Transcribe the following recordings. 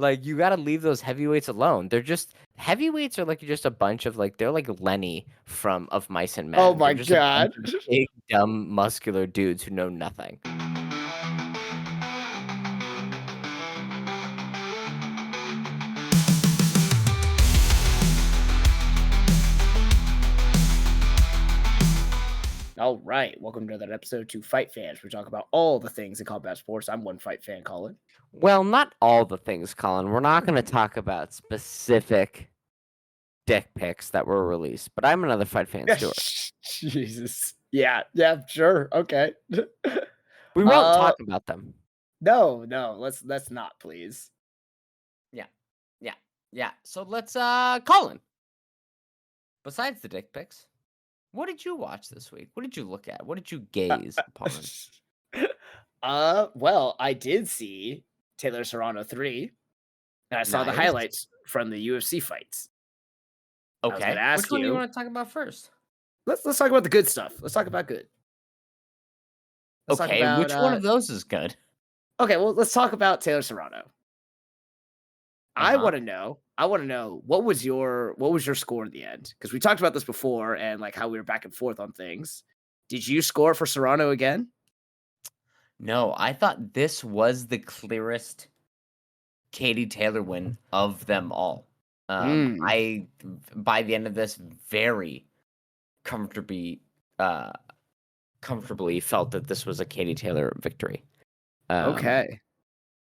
Like, you gotta leave those heavyweights alone. They're just heavyweights are like just a bunch of like they're like Lenny from Of Mice and Oh Men. my They're just a bunch god. of big, dumb, muscular dudes who know nothing. All right, welcome to another episode to Fight Fans. We talk about all the things in combat sports. I'm one fight fan, Colin. Well, not all the things, Colin. We're not gonna talk about specific dick pics that were released, but I'm another fight fan, Stuart. Jesus. Yeah, sure. Okay. We won't uh talk about them. no, let's not, please. Yeah. Yeah. Yeah. So let's Colin. Besides the dick pics, what did you watch this week? What did you look at? What did you gaze upon? Well, I did see Taylor Serrano 3, and I saw the Nice. highlights from the UFC fights. I was gonna Okay. Which ask one do you you, want to talk about first? let's talk about the good stuff. Let's talk about good. Let's talk Okay, about which one of those is good? okay, well, let's talk about Taylor Serrano. I Uh-huh. wanna know what was your score in the end? Because we talked about this before and, like, how we were back and forth on things. Did you score for Serrano again? No, I thought this was the clearest Katie Taylor win of them all. Mm, I by the end of this very comfortably uh comfortably felt that this was a Katie Taylor victory. Um okay.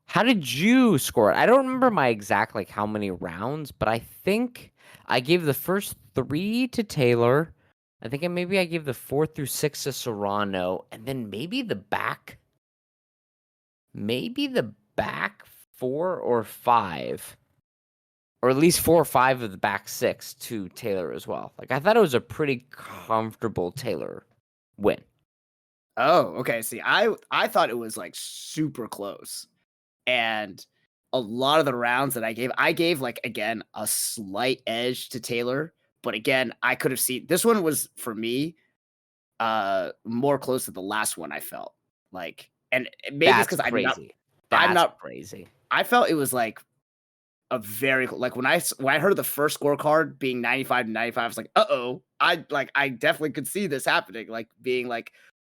how did you score it? I don't remember my exact like how many rounds, but I think I gave the first 3 to Taylor. I think maybe I gave the 4 through 6 to Serrano, and then maybe the back 4 or 5, or at least 4 or 5 of the back 6 to Taylor as well. Like, I thought it was a pretty comfortable Taylor win. Oh, okay, see, I thought it was, like, super close, and a lot of the rounds that I gave, like, again, a slight edge to Taylor, but again, I could have seen this one was, for me, more close to the last one I felt, like and maybe it's That's because 'cause crazy. I'm That's not crazy. I felt it was, like, a very like, when I heard the first scorecard being 95 to 95, I was like, "Uh-oh." I definitely could see this happening, like, being, like,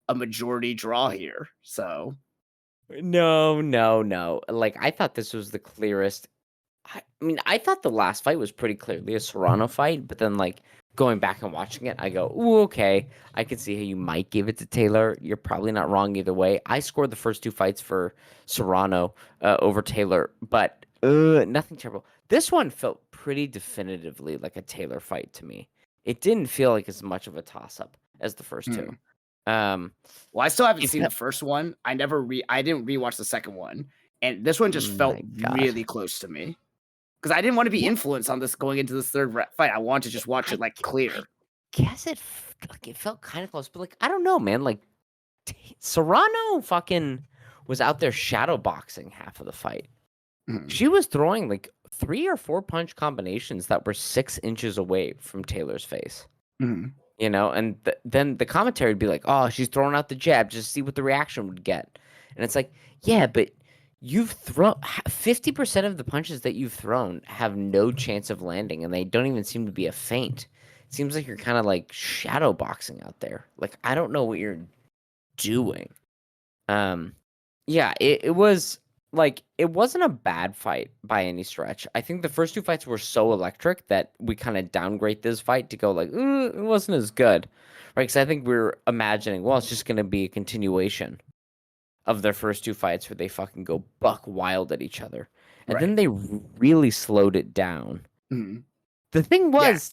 a majority draw here, so No, no, no. Like, I thought this was the clearest. I mean, I thought the last fight was pretty clearly a Serrano fight, but then, like, going back and watching it, I go, "Ooh, okay. I can see how you might give it to Taylor. You're probably not wrong either way." I scored the first 2 fights for Serrano, over Taylor, but, nothing terrible. This one felt pretty definitively like a Taylor fight to me. It didn't feel like as much of a toss-up as the first 2. hmm. Um, Well, I still haven't it seen the felt first one. I didn't rewatch the second one, and this one just felt my god. really close to me because I didn't wanna be influenced on this going into this 3rd fight. I want to just watch I it, like, I clear. guess it felt kinda close, but, like, I don't know, man, like, Serrano fucking was out there shadow boxing half of the fight. Mhm, She was throwing, like, 3 or 4 punch combinations that were 6 inches away from Taylor's face, mhm. and then the commentary would be like, "Oh, she's throwing out the jab, just see what the reaction would get." And it's like, "Yeah, but you've thrown 50% of the punches that you've thrown have no chance of landing, and they don't even seem to be a feint. It seems like you're kinda, like, shadow boxing out there. Like, I don't know what you're doing." Um, yeah, it was like it wasn't a bad fight by any stretch. I think the first 2 fights were so electric that we kinda downgrade this fight to go like, It wasn't as good." Right? Because I think we're imagining, well, it's just gonna be a continuation of their first 2 fights where they fucking go buck wild at each other, and Right. then they really slowed it down. Mhm. The thing Yeah. was,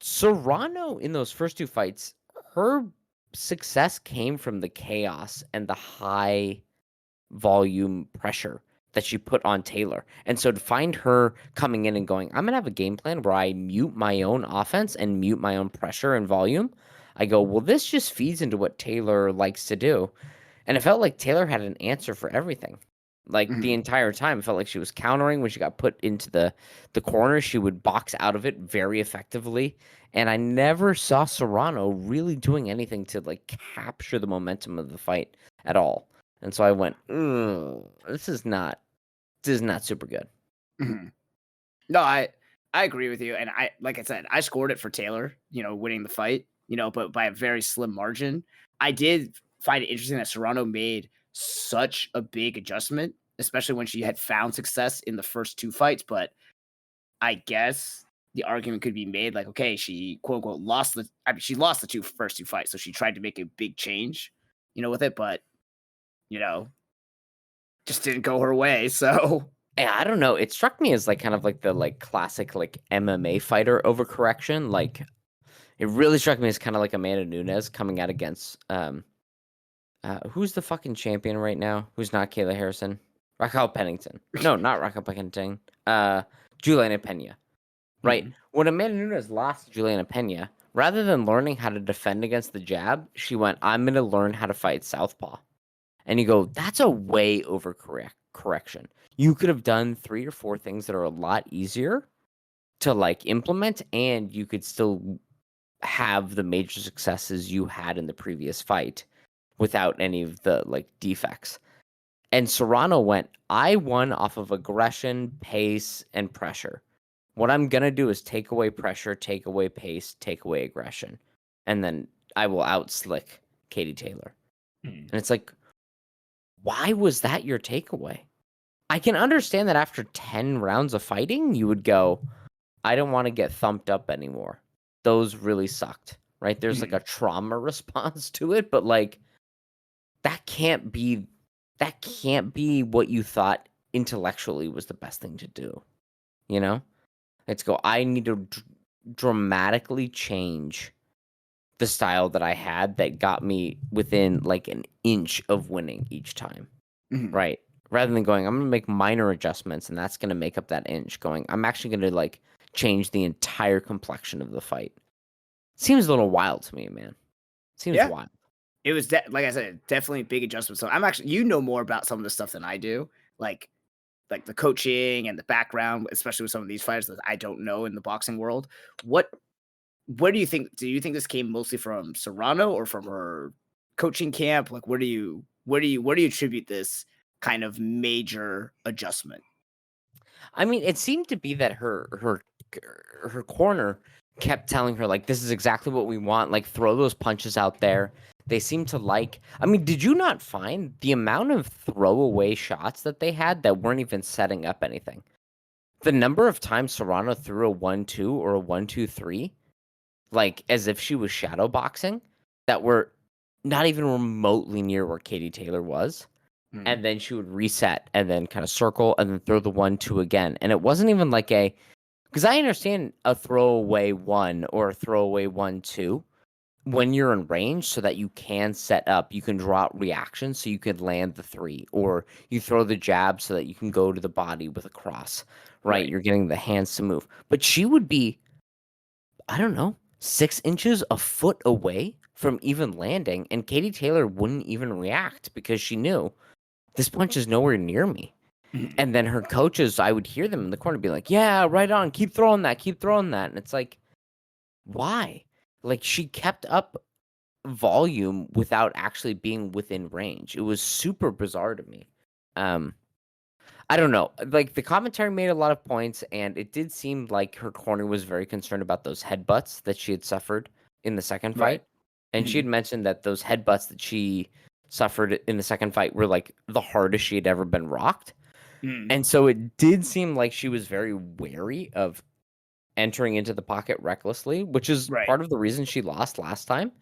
Serrano in those first 2 fights, her success came from the chaos and the high volume pressure that she put on Taylor. And so to find her coming in and going, "I'm gonna have a game plan where I mute my own offense and mute my own pressure and volume," I go, "Well, this just feeds into what Taylor likes to do." And it felt like Taylor had an answer for everything. Like, the Mhm. entire time, it felt like she was countering when she got put into the corner, she would box out of it very effectively, and I never saw Serrano really doing anything to, like, capture the momentum of the fight at all. And so I went, "Ugh, this is not This is not super good. Mhm. No, I agree with you, and like I said, I scored it for Taylor, winning the fight, but by a very slim margin. I did find it interesting that Serrano made such a big adjustment, especially when she had found success in the first 2 fights, but I guess the argument could be made like, okay, she quote unquote she lost the first 2 fights, so she tried to make a big change, with it, but, you know, just didn't go her way, so Yeah, I don't know. It struck me as like kind of like the like classic like MMA fighter overcorrection. Like it really struck me as kind of like Amanda Nunes coming out against who's the fucking champion right now? Who's not Kayla Harrison? Raquel Pennington. No, not Raquel Pennington. Juliana Pena. Right. Mhm. When Amanda Nunes lost to Juliana Pena, rather than learning how to defend against the jab, she went, I'm gonna learn how to fight southpaw. And you go, that's a way over correction. You could have done 3 or 4 things that are a lot easier to like implement, and you could still have the major successes you had in the previous fight without any of the like defects. And Serrano went, I won off of aggression, pace, and pressure. What I'm gonna do is take away pressure, take away pace, take away aggression, and then I will outslick Katie Taylor. Mhm. And it's like, why was that your takeaway? I can understand that after 10 rounds of fighting, you would go, I don't want to get thumped up anymore. Those really sucked, right? There's like a Mhm. trauma response to it, but like that can't be that can't be what you thought intellectually was the best thing to do, you know? Let's go. I need to dramatically change the style that I had that got me within like an inch of winning each time. Mhm. Right. Rather than going, I'm gonna make minor adjustments and that's gonna make up that inch. Going, I'm actually gonna like change the entire complexion of the fight. Seems a little wild to me, man. Seems Yeah. wild. It was like I said, definitely a big adjustment. So I'm actually more about some of the stuff than I do, like the coaching and the background, especially with some of these fighters that I don't know in the boxing world. What what do you think? Do you think this came mostly from Serrano or from her coaching camp? Like, where do you attribute this kind of major adjustment? I mean, it seemed to be that her corner kept telling her like, "This is exactly what we want. Like, throw those punches out there." They seem to like. I mean, did you not find the amount of throwaway shots that they had that weren't even setting up anything? The number of times Serrano threw a 1-2 or a 1-2-3, like as if she was shadow boxing, that were not even remotely near where Katie Taylor was. Mhm. And then she would reset and then kind of circle and then throw the 1-2 again. And it wasn't even like a, because I understand a throwaway 1 or a throwaway 1-2 when you're in range so that you can set up, you can draw out reactions so you could land the 3, or you throw the jab so that you can go to the body with a cross, right? Right. You're getting the hands to move. But she would be, I don't know, 6 inches, a foot away from even landing, and Katie Taylor wouldn't even react because she knew this punch is nowhere near me. Mhm. And then her coaches, I would hear them in the corner be like, "Yeah, right on. Keep throwing that. Keep throwing that." And it's like, why? Like she kept up volume without actually being within range. It was super bizarre to me. Um, I don't know. Like the commentary made a lot of points, and it did seem like her corner was very concerned about those headbutts that she had suffered in the second Right. fight. And she Mhm. had mentioned that those headbutts that she suffered in the second fight were like the hardest she had ever been rocked. Mhm. And so it did seem like she was very wary of entering into the pocket recklessly, which is Right. part of the reason she lost last time.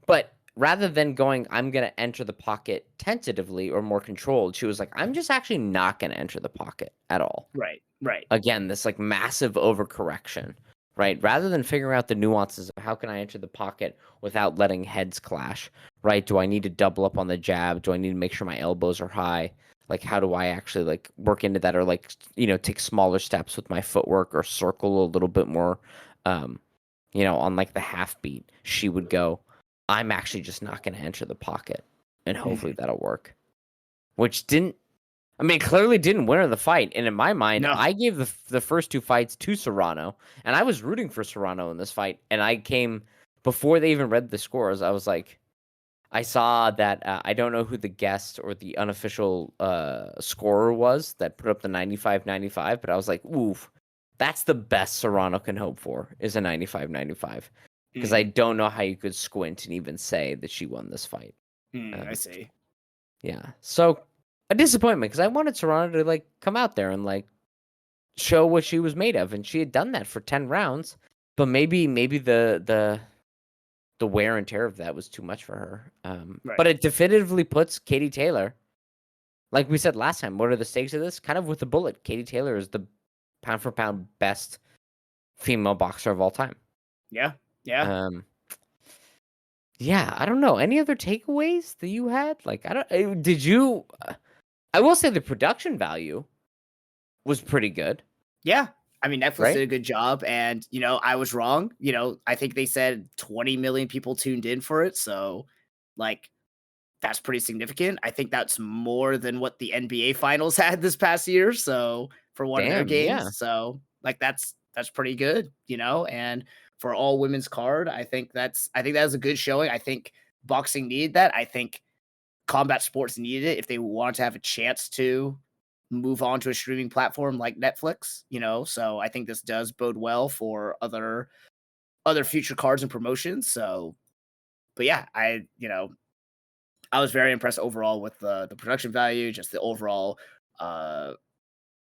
But rather than going, I'm going to enter the pocket tentatively or more controlled, she was like, I'm just actually not going to enter the pocket at all. Right. Right. Again, this like massive overcorrection, right? Rather than figuring out the nuances of how can I enter the pocket without letting heads clash, right? Do I need to double up on the jab? Do I need to make sure my elbows are high? Like, how do I actually like work into that, or like, take smaller steps with my footwork, or circle a little bit more, um, on like the half beat? She would go, I'm actually just not going to enter the pocket, and hopefully Mhm. that'll work. Which didn't I mean, clearly didn't win her the fight, and in my mind, No. I gave the first 2 fights to Serrano, and I was rooting for Serrano in this fight, and I came before they even read the scores, I was like, I saw that I don't know who the guest or the unofficial scorer was that put up the 95-95, but I was like, oof, that's the best Serrano can hope for is a 95-95. Because I Mm, don't know how you could squint and even say that she won this fight. I Um, see. yeah. So a disappointment because I wanted Serrano to like come out there and like show what she was made of, and she had done that for 10 rounds. But maybe the wear and tear of that was too much for her. But Right. it definitively puts Katie Taylor, like we said last time, what are the stakes of this? Kind of with a bullet. Katie Taylor is the pound for pound best female boxer of all time. Yeah. Yeah. Um, yeah, I don't know. Any other takeaways that you had? Like, did you? I will say the production value was pretty good, Yeah. I mean, Netflix right? did a good job, and I was wrong. I think they said 20 million people tuned in for it, so like that's pretty significant. I think that's more than what the NBA finals had this past year, so for one of their Damn, games. yeah, So like that's pretty good. And for all women's card, I think that was a good showing. I think boxing needed that. I think combat sports needed it if they want to have a chance to move on to a streaming platform like Netflix. So I think this does bode well for other future cards and promotions. So but yeah, I was very impressed overall with the production value, just the overall uh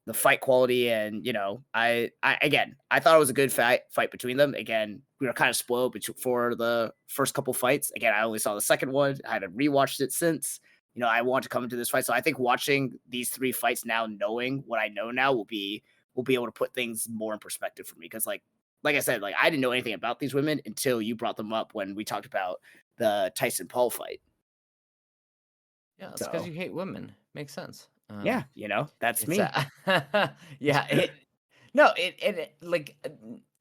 the fight quality, and I again I thought it was a good fight between them. Again, we were kind of spoiled for the first couple fights. Again, I only saw the second one. I haven't rewatched it since. I want to come into this fight, so I think watching these three fights now, knowing what I know now, will be able to put things more in perspective for me. Because like I said, like I didn't know anything about these women until you brought them up when we talked about the Tyson Paul fight. yeah. It's because So you hate women. Makes sense. yeah, that's It's me. yeah, no, like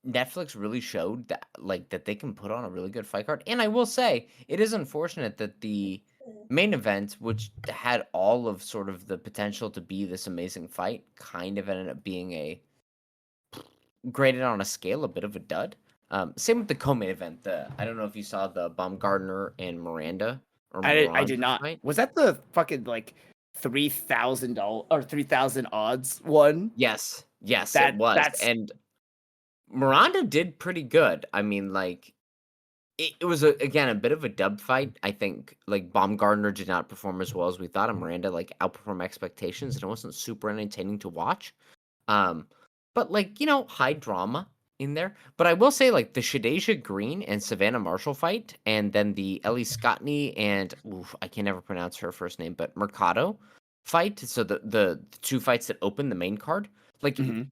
Netflix really showed that like that they can put on a really good fight card. And I will say, it is unfortunate that the main event, which had all of sort of the potential to be this amazing fight, kind of ended up being a graded on a scale a bit of a dud. Same with the co-main event. I don't know if you saw the Baumgartner and I Miranda did not. fight. Was that the fucking like $3,000 or 3,000 odds one? Yes, yes, it That was. that's And Miranda did pretty good. I mean, like it was again a bit of a dub fight. I think like Baumgartner did not perform as well as we thought, and Miranda like outperformed expectations, and it wasn't super entertaining to watch. Um, but like high drama in there. But I will say like the Shadeja Green and Savannah Marshall fight, and then the Ellie Scottney and I can never pronounce her first name, but Mercado fight. So the two fights that opened the main card, like mhm.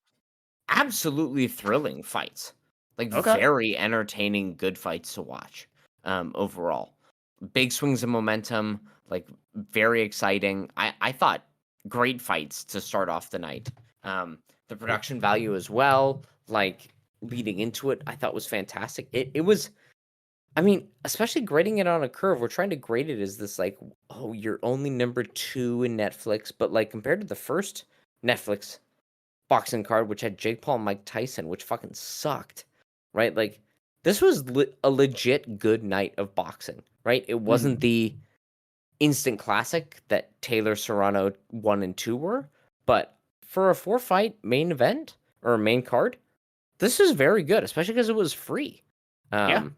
absolutely thrilling fights. Like Okay. very entertaining, good fights to watch. Overall, big swings of momentum, like very exciting. I thought great fights to start off the night. The production value as well, like leading into it, I thought was fantastic. It was. I mean, especially grading it on a curve, we're trying to grade it as this like, oh, you're only number two in Netflix, but like compared to the first Netflix boxing card, which had Jake Paul and Mike Tyson, which fucking sucked, right? Like, this was a legit good night of boxing, right? It wasn't Mhm. the instant classic that Taylor Serrano 1 and 2 were, but for a four fight main event or main card, this is very good, especially because it was free. Yeah. Um,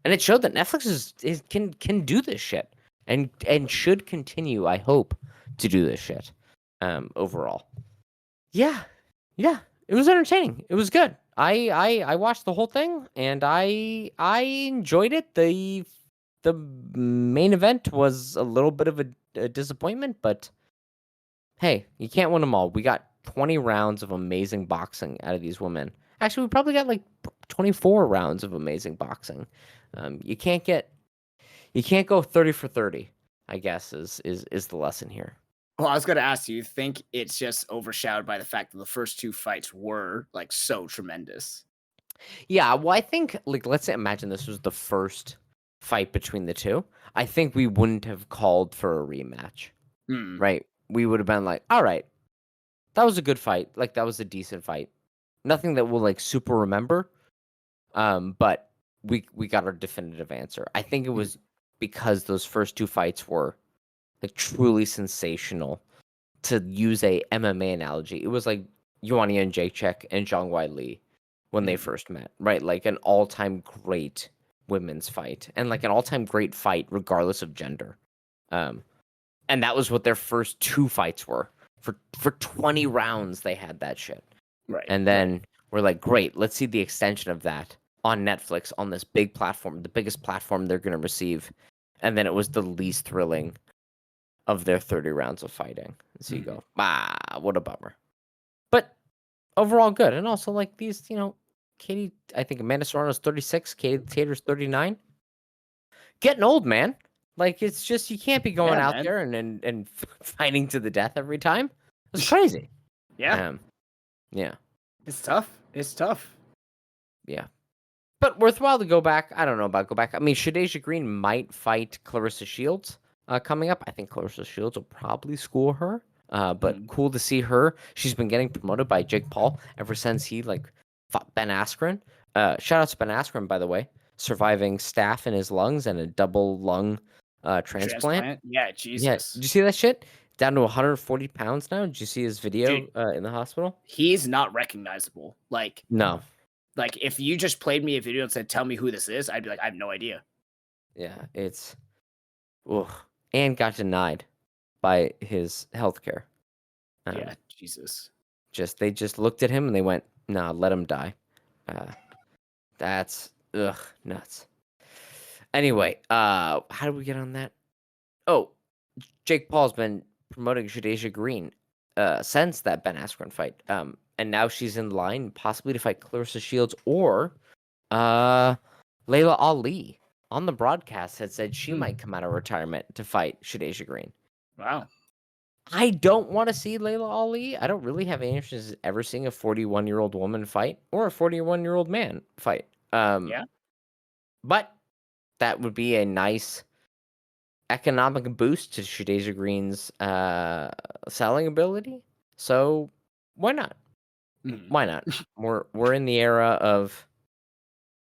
and it showed that Netflix can do this shit and should continue, I hope, to do this shit. Overall. Yeah, yeah, it was entertaining. It was good. I watched the whole thing and I enjoyed it. The main event was a little bit of a disappointment, but hey, you can't win them all. We got 20 rounds of amazing boxing out of these women. Actually, we probably got like 24 rounds of amazing boxing. You can't go 30 for 30. I guess is the lesson here. Well, I was gonna ask you think it's just overshadowed by the fact that the first two fights were like so tremendous? Yeah, well, I think like let's say imagine this was the first fight between the two. I think we wouldn't have called for a rematch, Hmm. right? We would have been like, all right, that was a good fight. Like that was a decent fight. Nothing that we'll like super remember. But we got our definitive answer. I think it was because those first two fights were like truly sensational. To use a MMA analogy, it was like Yuan Jacek and Zhang Weili when they Mhm. first met, right? Like an all-time great women's fight, and like an all-time great fight regardless of gender. Um, and that was what their first two fights were. For 20 rounds, they had that shit. Right. And Right. then we're like, great, let's see the extension of that on Netflix, on this big platform, the biggest platform they're going to receive. And then it was the least thrilling of their 30 rounds of fighting. So you Mhm. go, what a bummer. But overall, good. And also, like, these, Katie, I think Amanda Serrano's 36, Katie Tator's 39. Getting old, man. Like, it's just, you can't be going Yeah, out man. there and fighting to the death every time. It's crazy. Yeah. Um, yeah, It's tough. It's tough. yeah. But worthwhile to go back. I don't know about go back. I mean, Shadeja Green might fight Clarissa Shields coming up. I think Clarissa Shields will probably school her. But Mhm. cool to see her. She's been getting promoted by Jake Paul ever since he like fought Ben Askren. Shout out to Ben Askren, by the way, surviving staph in his lungs and a double lung transplant. Transplant. Yeah. Yeah, did Jesus. you see that shit? Down to 140 pounds now. Did you see his Dude, video in the hospital? he's not recognizable. No. Like if you just played me a video and said, "Tell me who this is," I'd be like, "I have no idea." Yeah, it's ugh. And got denied by his healthcare. Yeah. Um, Jesus. they just looked at him and they went, "Nah, let him die." Uh, that's nuts. Anyway, how did we get on that? Oh, Jake Paul's been promoting Shadeja Green since that Ben Askren fight. And now she's in line possibly to fight Clarissa Shields or uh Layla Ali. On the broadcast had said she Hmm. might come out of retirement to fight Shadeja Green. Wow. I don't want to see Layla Ali. I don't really have any interest in ever seeing a 41-year-old woman fight or a 41-year-old man fight. Yeah. But that would be a nice economic boost to Shadeja Green's selling ability. So why not? Mhm. Why not? We're in the era of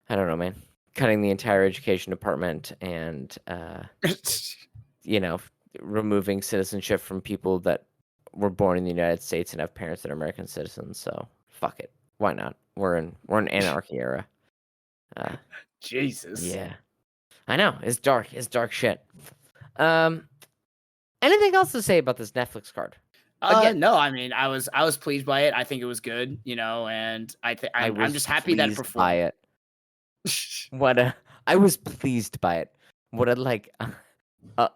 I don't know, man, cutting the entire education department and you know, removing citizenship from people that were born in the United States and have parents that are American citizens. So fuck it. Why not? We're in anarchy era. Uh, Jesus. yeah, I know it's dark. It's dark shit. Um, anything else to say about this Netflix card? Again, No, I mean, I was pleased by it. I think it was good, and I I'm was just happy that it pleased by performed. it. What a, I was pleased by it. What a like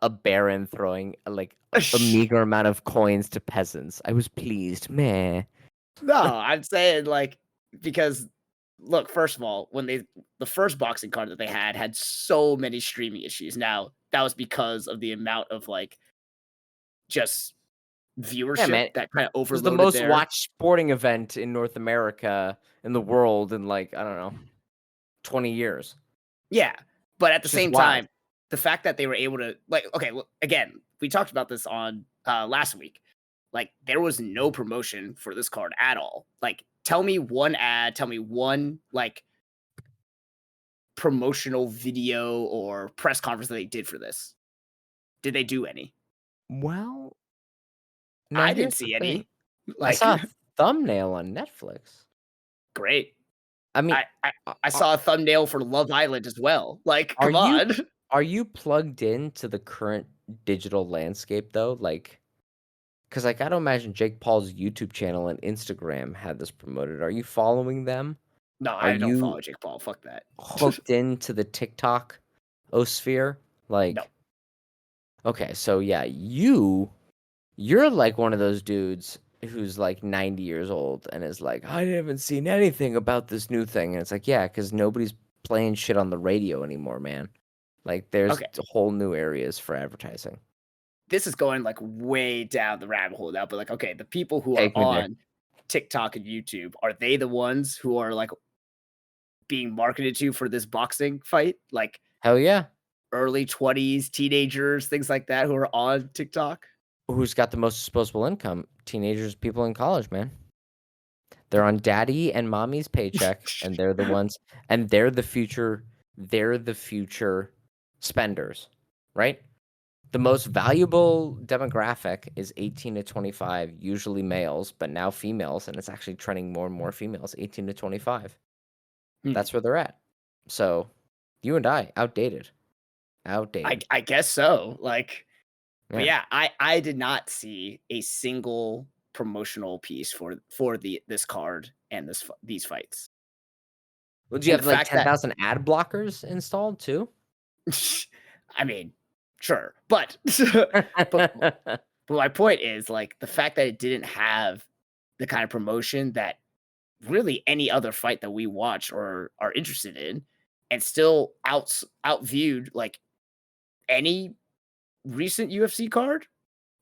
a baron throwing like a meager amount of coins to peasants. I was pleased, meh. No, I'm saying because look, first of all, when the first boxing card that they had so many streaming issues. Now, that was because of the amount of just Yeah, viewership man. It that kind of was the overloaded most there. watched sporting event in North America in the world in like, I don't know, 20 years. Yeah, but at the It's just same wild. time, the fact that they were able to okay, well, again, we talked about this on last week. There was no promotion for this card at all. Tell me one ad, tell me one promotional video or press conference that they did for this. Did they do any? Well, now I didn't here's the see thing. any. I Like, saw a thumbnail on Netflix. great. I mean, I are, saw a thumbnail for Love Island as well. Like, are come you on. are you plugged into the current digital landscape though? Like, because I gotta imagine Jake Paul's YouTube channel and Instagram had this promoted. Are you following them? No, Are I don't you follow Jake Paul. Fuck that. hooked into the TikTok osphere? No. Like, okay, so yeah, you're like one of those dudes who's like 90 years old and is like, I haven't seen anything about this new thing. And it's like, yeah, because nobody's playing shit on the radio anymore, man. Like, there's Okay. whole new areas for advertising. This is going way down the rabbit hole now, but okay, the people who are Take me there. on TikTok and YouTube, are they the ones who are being marketed to for this boxing fight? Hell yeah. Early 20s, teenagers, things like that who are on TikTok? Who's got the most disposable income? Teenagers, people in college, man. They're on daddy and mommy's paycheck, and they're the ones, and they're the future spenders. right? The most valuable demographic is 18 to 25, usually males, but now females, and it's actually trending more and more females, 18 to 25. Hmm. That's where they're at. So, you and I, outdated. Outdated. I guess so. Like, but Yeah. yeah, I did not see a single promotional piece for this card and these fights. Well, do you And the have like fact that 10,000 ad blockers installed too? I mean, sure, but but but my point is like the fact that it didn't have the kind of promotion that really any other fight that we watch or are interested in, and still outviewed like any recent UFC card.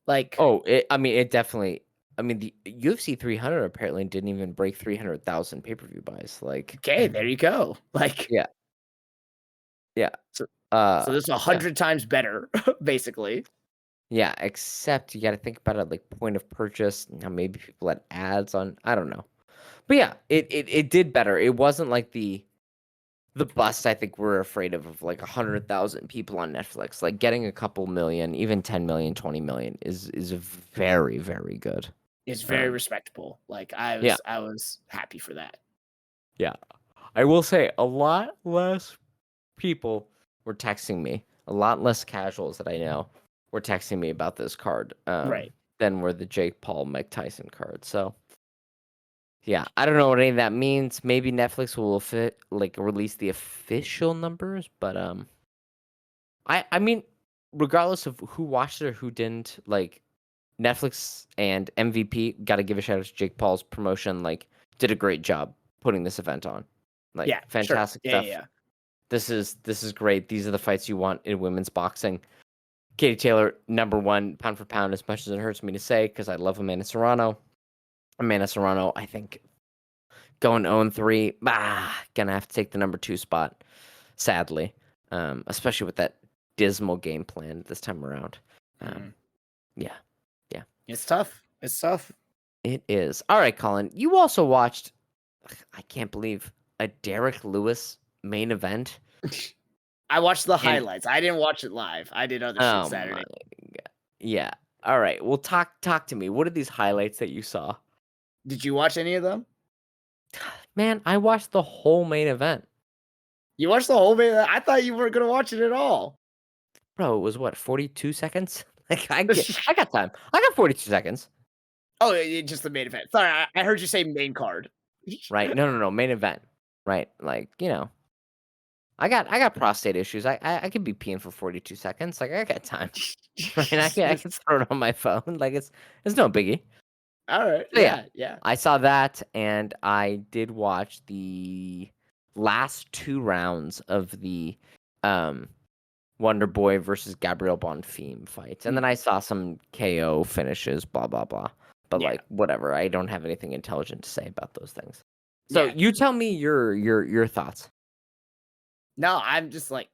Like, Oh, it definitely. I mean, the UFC 300 apparently didn't even break 300,000 pay-per-view buys. Like, okay, there you go. Like, yeah, yeah, so uh, so this is a yeah, hundred times better, basically. yeah. Except you got to think about it like point of purchase. Now maybe people had ads on. I don't know, but yeah, it did better. It wasn't like the bust I think we're afraid of like 100,000 people on Netflix. Like getting a couple million, even 10 million, 20 million is very, very good. It's very Um, respectable. Like I yeah, was I was happy for that. yeah. I will say a lot less people were texting me, a lot less casuals that I know were texting me about this card Right. than were the Jake Paul Mike Tyson card. So yeah, I don't know what any of that means. Maybe Netflix will release the official numbers, but I mean, regardless of who watched it or who didn't, like Netflix and MVP got to give a shout out to Jake Paul's promotion. Like, did a great job putting this event on. Like, Yeah, sure. fantastic Yeah, yeah, stuff. yeah. This is great. These are the fights you want in women's boxing. Katie Taylor, number one, pound for pound, as much as it hurts me to say, because I love Amanda Serrano. Amanda Serrano, I think, going 0-3, gonna have to take the number 2 spot, sadly. Especially with that dismal game plan this time around. Mhm. Yeah, yeah, It's tough. It's tough. it is. All right, Colin, you also watched, I can't believe, a Derek Lewis main event. I watched the And highlights. I didn't watch it live. I did other shit oh my Saturday. god. Yeah. All right. Well, talk to me. What are these highlights that you saw? Did you watch any of them? Man, I watched the whole main event. You watched the whole thing? I thought you weren't gonna watch it at all. Bro, it was what, 42 seconds? Like I got time. I got 42 seconds. Oh, just the main event. Sorry, I heard you say main card. Right? No, main event. Right? Like, I got prostate issues. I could be peeing for 42 seconds. Like I got time. Right? I can throw it on my phone. Like it's no biggie. All right. So yeah, Yeah, yeah. I saw that, and I did watch the last 2 rounds of the um Wonder Boy versus Gabriel Bonfim fight, and then Hmm. I saw some KO finishes, blah blah blah. But Yeah, like whatever, I don't have anything intelligent to say about those things. So yeah. you tell me your thoughts. No, I'm just like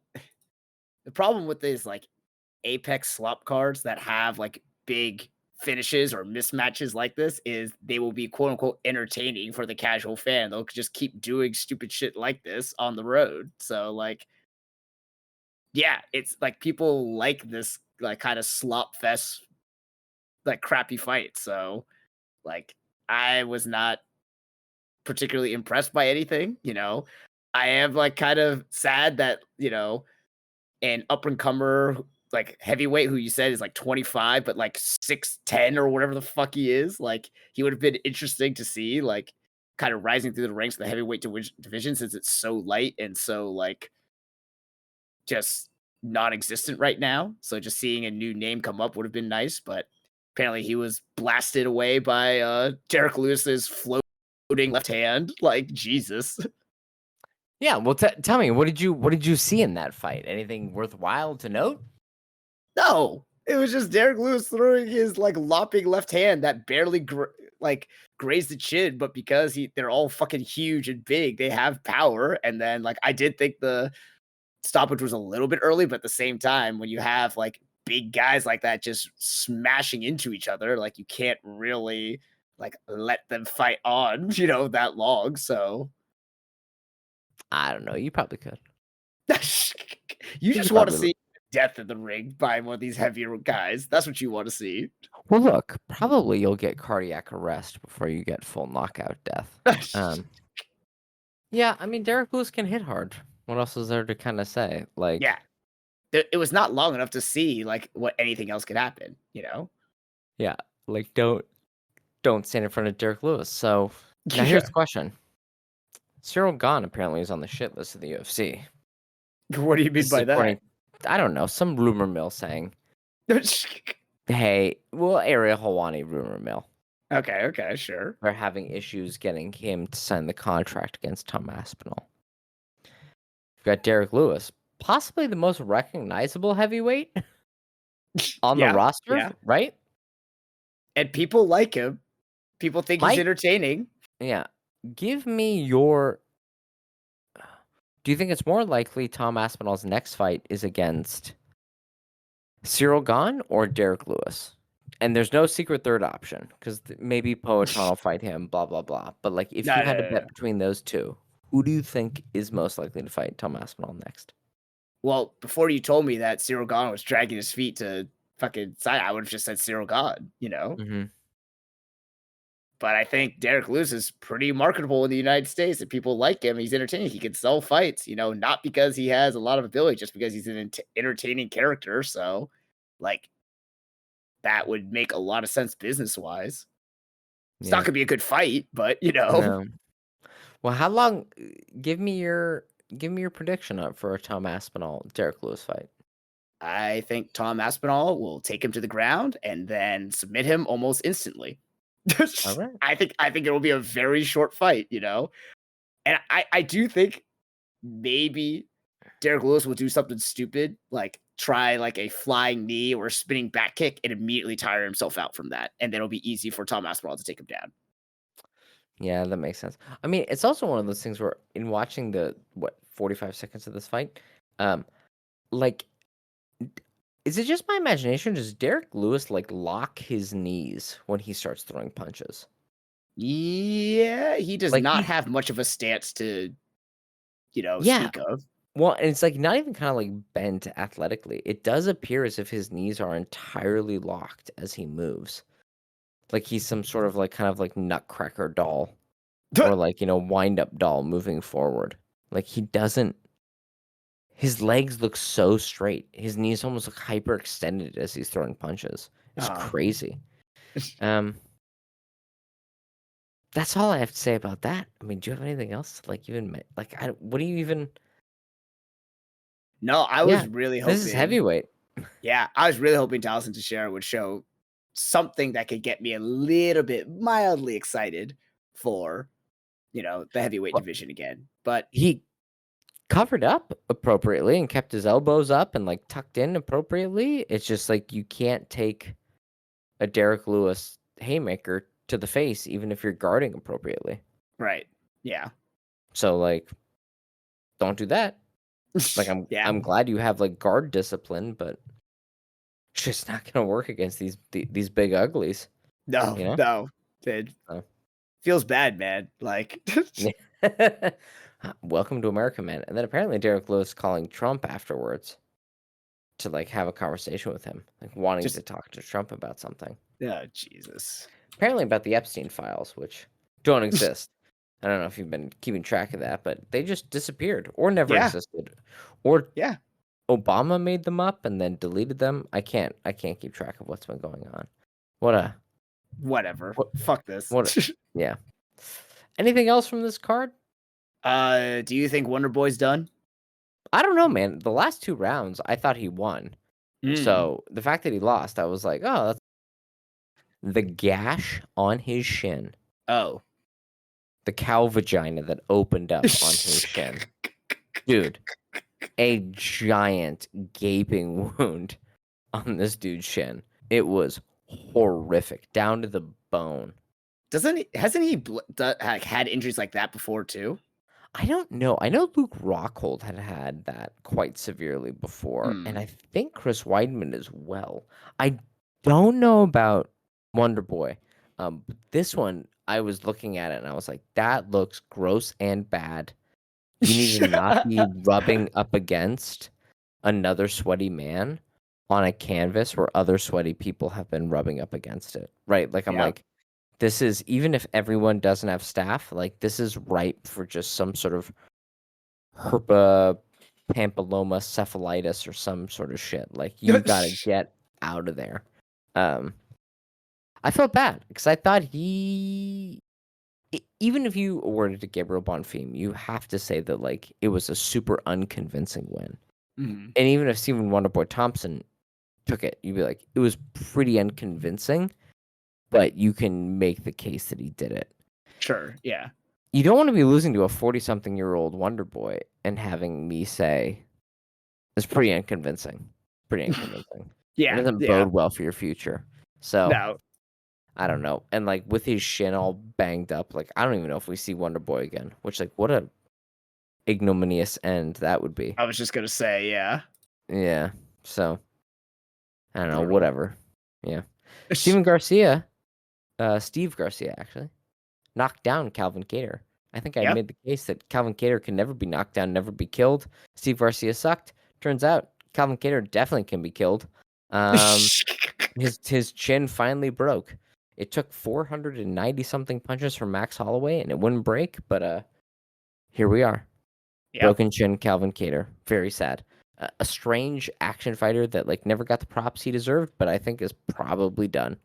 the problem with these like Apex slop cards that have like big finishes or mismatches like this is they will be quote unquote entertaining for the casual fan. They'll just keep doing stupid shit like this on the road. So like yeah, it's like people like this like kind of slop fest like crappy fight. So like I was not particularly impressed by anything. I am like kind of sad that an up and comer like heavyweight who you said is like 25 but like 6'10" or whatever the fuck he is, like he would have been interesting to see like kind of rising through the ranks of the heavyweight division since it's so light and so like just non-existent right now. So just seeing a new name come up would have been nice, but apparently he was blasted away by Derek Lewis's floating left hand. Like Jesus. Yeah, well, tell me, what did you see in that fight? Anything worthwhile to note? No, it was just Derek Lewis throwing his like lopping left hand that barely like grazed the chin, but because they're all fucking huge and big, they have power. And then like I did think the stoppage was a little bit early, but at the same time, when you have like big guys like that just smashing into each other, like you can't really like let them fight on, that long. So I don't know. You probably could. you You just could want to probably. see death in the ring by one of these heavier guys. That's what you want to see. Well, look, probably you'll get cardiac arrest before you get full knockout death. Um, yeah, I mean, Derek Lewis can hit hard. What else is there to kind of say? Yeah, Like, it was not long enough to see like what anything else could happen. You know? yeah, like don't stand in front of Derek Lewis. So now here's Yeah. the question: Cyril Gahn apparently is on the shit list of the UFC. What do you mean This is by that? according, I don't know, some rumor mill saying, "Hey, well, Ariel Helwani rumor mill. Okay, okay, sure. They're having issues getting him to sign the contract against Tom Aspinall. You've got Derek Lewis, possibly the most recognizable heavyweight on the Yeah, roster, yeah. right? And people like him. People think he's Mike, entertaining. yeah. Give me your. Do you think it's more likely Tom Aspinall's next fight is against Cyril Gahn or Derek Lewis? And there's no secret third option because maybe Poatan will fight him, blah, blah, blah. But like, if you No, had no, to no, no. bet between those two, who do you think is most likely to fight Tom Aspinall next? Well, before you told me that Cyril Gahn was dragging his feet to fucking sign, I would have just said Cyril Gahn, you know? Mm-hmm. But I think Derek Lewis is pretty marketable in the United States and people like him. He's entertaining. He can sell fights, you know, not because he has a lot of ability, just because he's an entertaining character. So, like, that would make a lot of sense business wise. It's not Yeah. going to be a good fight, but, you know, No. Well, how long? Give me your prediction up for a Tom Aspinall Derek Lewis fight. I think Tom Aspinall will take him to the ground and then submit him almost instantly. All right. I think it will be a very short fight, you know? And I do think maybe Derek Lewis will do something stupid, like try like a flying knee or a spinning back kick and immediately tire himself out from that. And then it'll be easy for Tom Aspinall to take him down. Yeah, that makes sense. I mean, it's also one of those things where in watching the 45 seconds of this fight, um, like, is it just my imagination? Does Derek Lewis like lock his knees when he starts throwing punches? Yeah, he does Like not he, have much of a stance to, yeah. speak of. Well, and it's like not even kind of like bent athletically. It does appear as if his knees are entirely locked as he moves. Like he's some sort of like kind of like nutcracker doll or like, wind up doll moving forward. Like he doesn't, his legs look so straight. His knees almost look hyperextended as he's throwing punches. It's Uh, crazy. Um, that's all I have to say about that. I mean, do you have anything else? Like even like what do you even? no, I Yeah, was really this is hoping. heavyweight. Yeah, I was really hoping Dawson Teixeira would show something that could get me a little bit mildly excited for, the heavyweight Well, division again. But he covered up appropriately and kept his elbows up and like tucked in appropriately. It's just like you can't take a Derek Lewis haymaker to the face even if you're guarding appropriately. right. Yeah. So like don't do that. Like Yeah. I'm glad you have like guard discipline, but it's just not gonna work against these big uglies, No, you know? no. It So, feels bad, man. Like welcome to America, man. And then apparently Derek Lewis calling Trump afterwards to like have a conversation with him, like wanting just to talk to Trump about something. oh Jesus. Apparently about the Epstein files, which don't exist. I don't know if you've been keeping track of that, but they just disappeared or never Yeah. existed. Or Yeah. Obama made them up and then deleted them. I can't keep track of what's been going on. What a Whatever. what Fuck this. what a, yeah. Anything else from this card? Do you think Wonder Boy's done? I don't know, man. The last two rounds, I thought he won. Mm. So the fact that he lost, I was like, oh, that's the gash on his shin, Oh. the cow vagina that opened up on his shin. Dude, a giant gaping wound on this dude's shin. It was horrific, down to the bone. Hasn't he had injuries like that before too? I don't know. I know Luke Rockhold had that quite severely before, and Hmm. I think Chris Weidman as well. I don't know about Wonder Boy. But this one, I was looking at it and I was like, that looks gross and bad. You need to not be rubbing up against another sweaty man on a canvas where other sweaty people have been rubbing up against it, right? Like I'm Yeah. like, this is even if everyone doesn't have staph, like this is ripe for just some sort of herpa pampilloma cephalitis or some sort of shit. Like you gotta get out of there. Um, I felt bad because I thought even if you awarded to Gabriel Bonfim, you have to say that like it was a super unconvincing win. Mhm. And even if Stephen Wonderboy Thompson took it, you'd be like, it was pretty unconvincing, but you can make the case that he did it. Sure. Yeah. You don't want to be losing to a 40-something-year-old Wonder Boy and having me say it's pretty unconvincing. Pretty unconvincing. It Yeah. doesn't Yeah. bode well for your future. So No. I don't know. And like with his shin all banged up, like I don't even know if we see Wonder Boy again. Which like what a ignominious end that would be. I was just gonna say, yeah. Yeah. So I don't know. Brutal. Whatever. Yeah. Steve Garcia actually knocked down Calvin Cater. I think I Yeah. made the case that Calvin Cater can never be knocked down, never be killed. Steve Garcia sucked. Turns out Calvin Cater definitely can be killed. His chin finally broke. It took 490 something punches from Max Holloway and it wouldn't break, but here we are. Yep. Broken chin Calvin Cater. Very sad. A strange action fighter that like never got the props he deserved, but I think is probably done.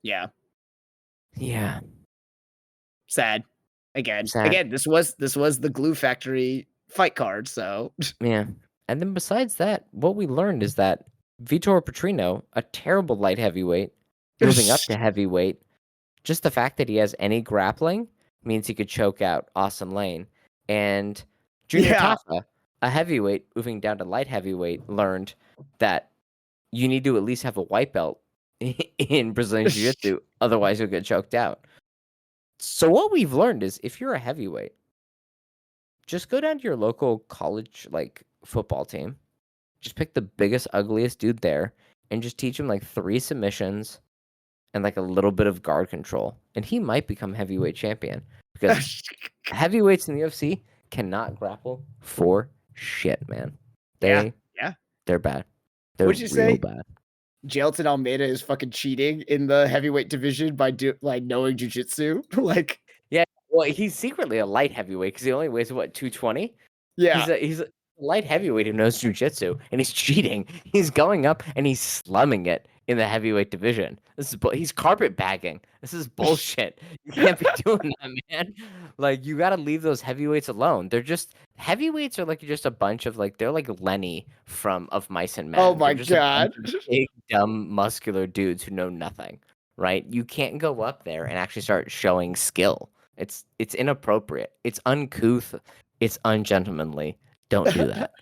Yeah. Yeah. Sad. Again. Sad. Again, this was the Glue Factory fight card, so Yeah. And then besides that, what we learned is that Vitor Petrino, a terrible light heavyweight, moving up to heavyweight, just the fact that he has any grappling means he could choke out Austin Lane. And Junior yeah. Tafa, a heavyweight, moving down to light heavyweight, learned that you need to at least have a white belt in Brazilian Jiu-Jitsu, otherwise you'll get choked out. So what we've learned is if you're a heavyweight, just go down to your local college like football team. Just pick the biggest, ugliest dude there and just teach him like 3 submissions and like a little bit of guard control. And he might become heavyweight champion because heavyweights in the UFC cannot grapple for shit, man. Yeah. Yeah. They're bad. They're What'd you real say? bad. Jailton Almeida is fucking cheating in the heavyweight division by knowing jujitsu. Like, Yeah, well, he's secretly a light heavyweight because he only weighs what 220. yeah. He's a light heavyweight who knows jujitsu, and he's cheating. He's going up and he's slumming it in the heavyweight division. He's carpet bagging. This is bullshit. You can't be doing that, man. Like you got to leave those heavyweights alone. They're just heavyweights are like just a bunch of like they're like Lenny from Of Mice and Men. Oh my They're just a bunch god. of big dumb muscular dudes who know nothing. Right? You can't go up there and actually start showing skill. It's inappropriate. It's uncouth. It's ungentlemanly. Don't do that.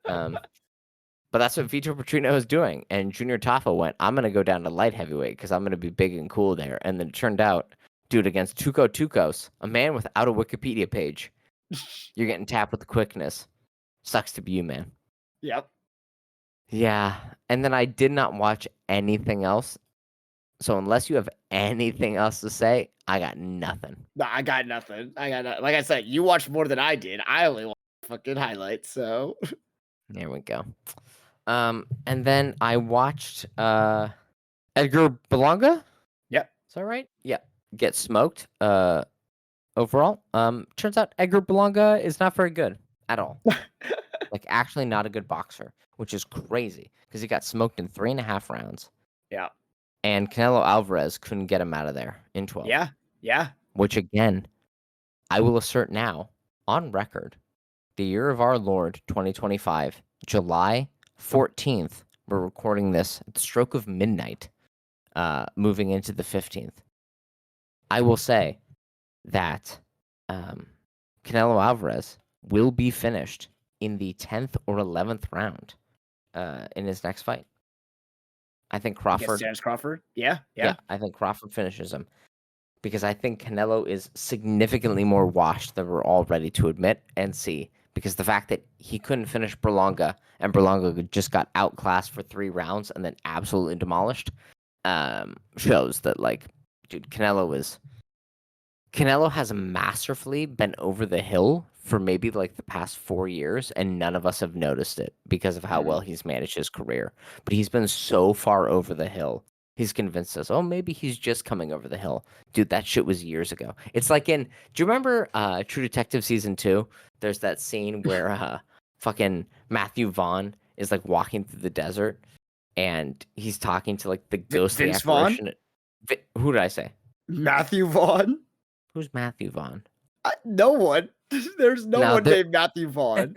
But that's what Vitor Petrino is doing. And Junior Tafa went, I'm going to go down to light heavyweight because I'm going to be big and cool there. And then it turned out, dude, against Tuco Tucos, a man without a Wikipedia page, you're getting tapped with the quickness. Sucks to be you, man. Yep. Yeah. And then I did not watch anything else. So unless you have anything else to say, I got nothing. No, I got nothing. Like I said, you watched more than I did. I only watched fucking highlights, so There we go. And then I watched Edgar Berlanga. Yep. Is that right? Yeah. Get smoked. Overall. Turns out Edgar Berlanga is not very good at all. Like actually not a good boxer, which is crazy because he got smoked in 3.5 rounds. Yeah. And Canelo Alvarez couldn't get him out of there in 12. Yeah. Yeah. Which again, I will assert now on record, the year of our Lord 2025, July 14th. We're recording this at the stroke of midnight, moving into the 15th. I will say that Canelo Alvarez will be finished in the 10th or 11th round in his next fight. I think Crawford. James Crawford. Yeah. Yeah, I think Crawford finishes him because I think Canelo is significantly more washed than we're all ready to admit and see. Because the fact that he couldn't finish Berlanga and Berlanga just got outclassed for 3 rounds and then absolutely demolished shows that, like, dude, Canelo is Canelo has masterfully been over the hill for maybe like the past 4 years, and none of us have noticed it because of how well Mm. he's managed his career. But he's been so far over the hill. He's convinced us, oh, maybe he's just coming over the hill. Dude, that shit was years ago. It's like do you remember True Detective season 2? There's that scene where fucking Matthew Vaughn is like walking through the desert and he's talking to like the ghostly Vince Vaughn? apparition. Who did I say? Matthew Vaughn? Who's Matthew Vaughn? No one. There's no Now one there named Matthew Vaughn.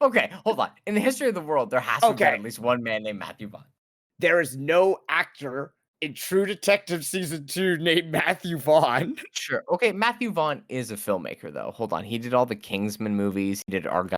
Okay, hold on. In the history of the world, there has to have been Okay. at least one man named Matthew Vaughn. There is no actor in True Detective season 2 named Matthew Vaughn. Sure. Okay, Matthew Vaughn is a filmmaker, though. Hold on. He did all the Kingsman movies. He did Argyle,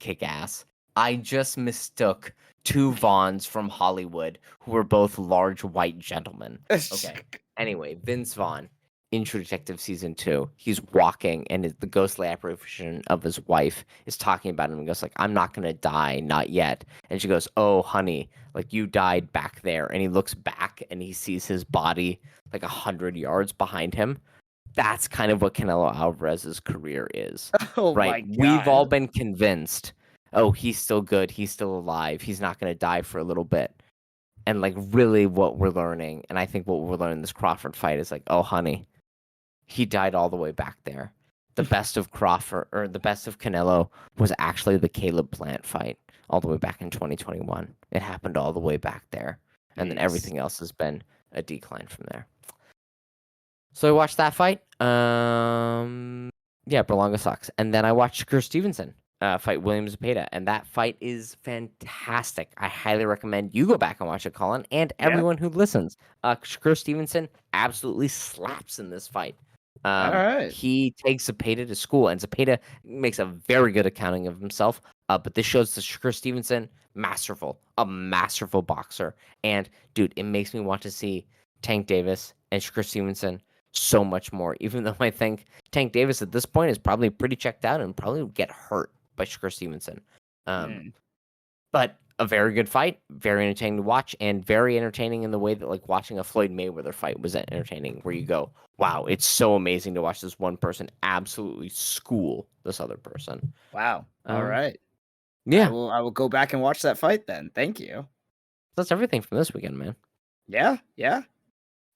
Kick Ass. I just mistook two Vaughns from Hollywood who were both large white gentlemen. Okay. Anyway, Vince Vaughn in True Detective season 2, he's walking and the ghostly apparition of his wife is talking about him and goes like, I'm not gonna die, not yet. And she goes, oh honey, like you died back there. And he looks back and he sees his body like 100 yards behind him. That's kind of what Canelo Alvarez's career is, Oh right? my We've all god. been convinced, oh, he's still good, he's still alive, he's not gonna die for a little bit. And like really what we're learning, and I think what we're learning in this Crawford fight is like, oh honey, he died all the way back there. The best of Crawford or the best of Canelo was actually the Caleb Plant fight all the way back in 2021. It happened all the way back there. And then Jeez. everything else has been a decline from there. So I watched that fight. Yeah, Berlanga sucks. And then I watched Shakur Stevenson fight William Zepeda, and that fight is fantastic. I highly recommend you go back and watch it, Colin, and Yeah. everyone who listens. Shakur Stevenson absolutely slaps in this fight. All right. He takes Zepeda to school, and Zepeda makes a very good accounting of himself. But this shows that Shakur Stevenson, masterful, a masterful boxer. And dude, it makes me want to see Tank Davis and Shakur Stevenson so much more. Even though I think Tank Davis at this point is probably pretty checked out and probably would get hurt by Shakur Stevenson. Mm. But a very good fight, very entertaining to watch, and very entertaining in the way that like watching a Floyd Mayweather fight was entertaining, where you go, wow, it's so amazing to watch this one person absolutely school this other person. Wow. All right. Yeah, I will go back and watch that fight then. Thank you. that's everything from this weekend, man. Yeah. Yeah.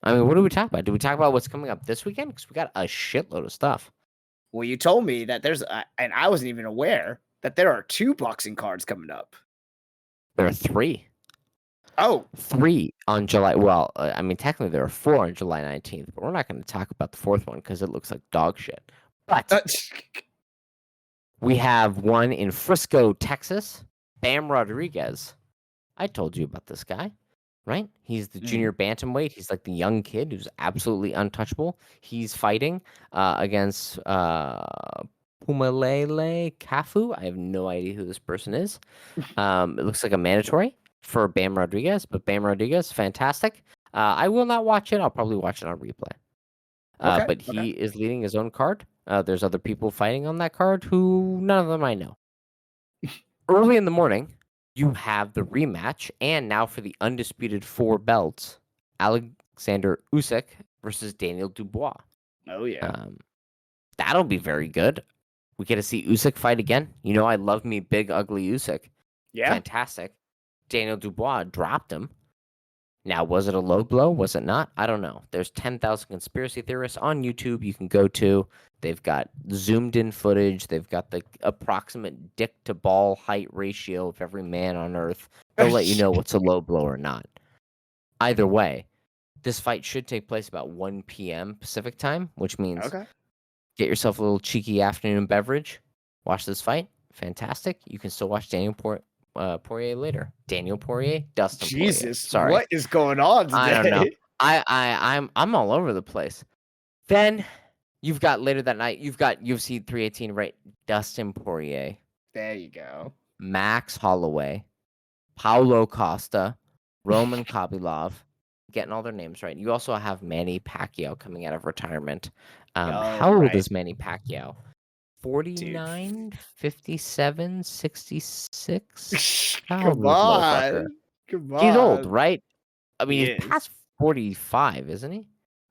I mean, what do we talk about? Do we talk about what's coming up this weekend? Because we got a shitload of stuff. Well, you told me that there's and I wasn't even aware that there are 2 boxing cards coming up. There are three. Oh. 3 on July. Well, I mean, technically there are 4 on July 19th, but we're not going to talk about the 4th one because it looks like dog shit. But we have one in Frisco, Texas. Bam Rodriguez. I told you about this guy, right? He's the junior bantamweight. He's like the young kid who's absolutely untouchable. He's fighting against Pumalele Kafu. I have no idea who this person is. It looks like a mandatory for Bam Rodriguez, but Bam Rodriguez, fantastic. I will not watch it. I'll probably watch it on replay. Okay. But he is leading his own card. There's other people fighting on that card who none of them I know. Early in the morning, you have the rematch, and now for the undisputed 4 belts, Alexander Usyk versus Daniel Dubois. Oh yeah. That'll be very good. We get to see Usyk fight again. You know, I love me big ugly Usyk. Yeah. Fantastic. Daniel Dubois dropped him. Now, was it a low blow? Was it not? I don't know. There's 10,000 conspiracy theorists on YouTube you can go to. They've got zoomed in footage. They've got the approximate dick to ball height ratio of every man on earth. They'll let you know what's a low blow or not. Either way, this fight should take place about 1 p.m. Pacific time, which means Okay. get yourself a little cheeky afternoon beverage. Watch this fight. Fantastic. You can still watch Daniel Poirier later. Daniel Poirier, Dustin Poirier. Jesus, Sorry, what is going on today? I don't know. I'm all over the place. Then you've got later that night. You've got UFC 318, right? Dustin Poirier, There you go. Max Holloway, Paulo Costa, Roman Khabibov. Getting all their names right. You also have Manny Pacquiao coming out of retirement. How old right. is Manny Pacquiao? 49, 57, 66? How old Come is this motherfucker? on. Come He's old, on. right? I mean, He he's is. past 45, isn't he?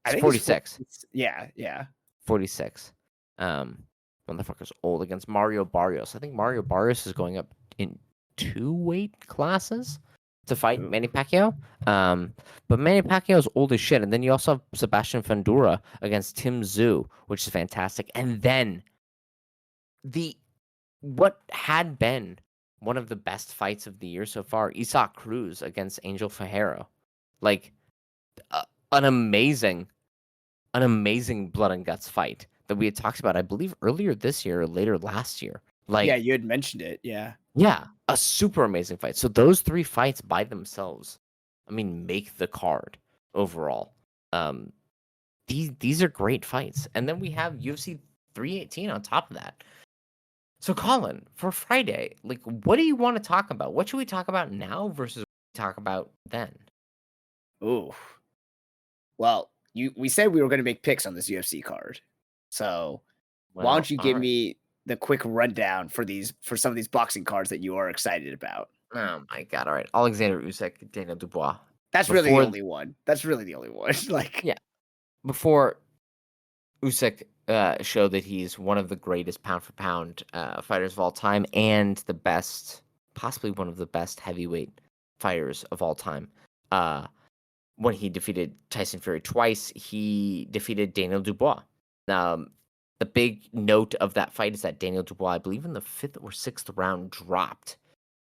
I It's think it's 46. yeah. 46. Motherfucker's old against Mario Barrios. I think Mario Barrios is going up in 2 weight classes to fight Ooh. Manny Pacquiao. But Manny Pacquiao is old as shit. And then you also have Sebastian Fundora against Tim Tszyu, which is fantastic. And then the what had been one of the best fights of the year so far, Isaac Cruz against Angel Fajero. Like uh, an amazing blood and guts fight that we had talked about, I believe, earlier this year or later last year. Yeah, Like, you had mentioned it. Yeah. yeah, a super amazing fight. So those 3 fights by themselves, I mean, make the card overall. Um, these are great fights, and then we have UFC 318 on top of that. So, Colin, for Friday, like, what do you want to talk about? What should we talk about now versus what we talk about then? Ooh. Well, we said we were going to make picks on this UFC card. So why Well, don't you all give right. me the quick rundown for some of these boxing cards that you are excited about? Oh my God! All right, Alexander Usyk, Daniel Dubois. That's really the Before, only one. That's really the only one. Like, yeah, before Usyk showed that he's one of the greatest pound for pound fighters of all time and the best, possibly one of the best heavyweight fighters of all time. Uh, when he defeated Tyson Fury twice, he defeated Daniel Dubois. Um, the big note of that fight is that Daniel Dubois, I believe in the 5th or 6th round, dropped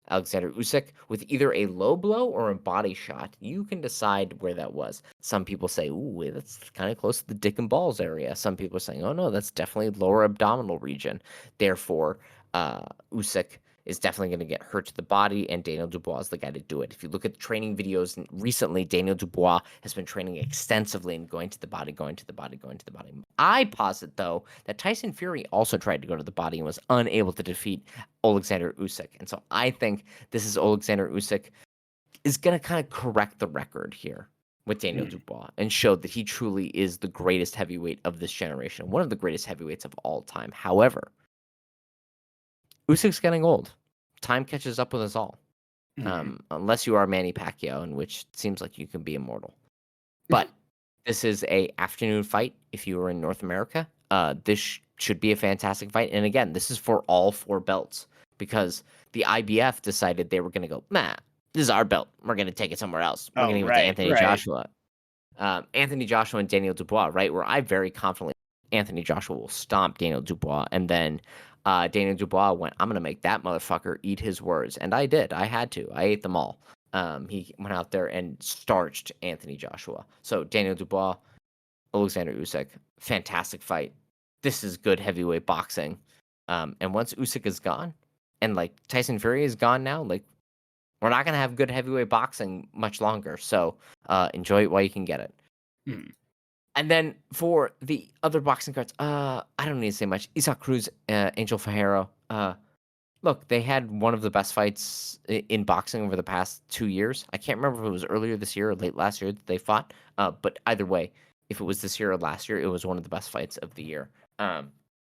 Alexander Usyk with either a low blow or a body shot. You can decide where that was. Some people say, ooh, that's kind of close to the dick and balls area. Some people are saying, oh no, that's definitely lower abdominal region. Therefore, Usyk is definitely going to get hurt to the body, and Daniel Dubois is the guy to do it. If you look at the training videos recently, Daniel Dubois has been training extensively and going to the body, going to the body, going to the body. I posit, though, that Tyson Fury also tried to go to the body and was unable to defeat Alexander Usyk. And so I think this is Alexander Usyk is going to kind of correct the record here with Daniel hmm. Dubois and show that he truly is the greatest heavyweight of this generation, one of the greatest heavyweights of all time. However, Usyk's getting old. Time catches up with us all. Hmm. Unless you are Manny Pacquiao, in which it seems like you can be immortal. But this is a afternoon fight if you are in North America. This should be a fantastic fight. And again, this is for all 4 belts because the IBF decided they were going to go, nah, this is our belt. We're going to take it somewhere else. We're going Oh, to give it to right, Anthony right. Joshua. Anthony Joshua and Daniel Dubois, right? Where I very confidently Anthony Joshua will stomp Daniel Dubois, and then Daniel Dubois went, "I'm gonna make that motherfucker eat his words," and I did. I had to. I ate them all. He went out there and starched Anthony Joshua. So Daniel Dubois, Alexander Usyk, fantastic fight. This is good heavyweight boxing. And once Usyk is gone, and like Tyson Fury is gone now, like we're not gonna have good heavyweight boxing much longer. So enjoy it while you can get it. Hmm. And then for the other boxing cards, I don't need to say much. Isaac Cruz, Angel Fajero. Look, they had one of the best fights in boxing over the past 2 years. I can't remember if it was earlier this year or late last year that they fought. But either way, if it was this year or last year, it was one of the best fights of the year.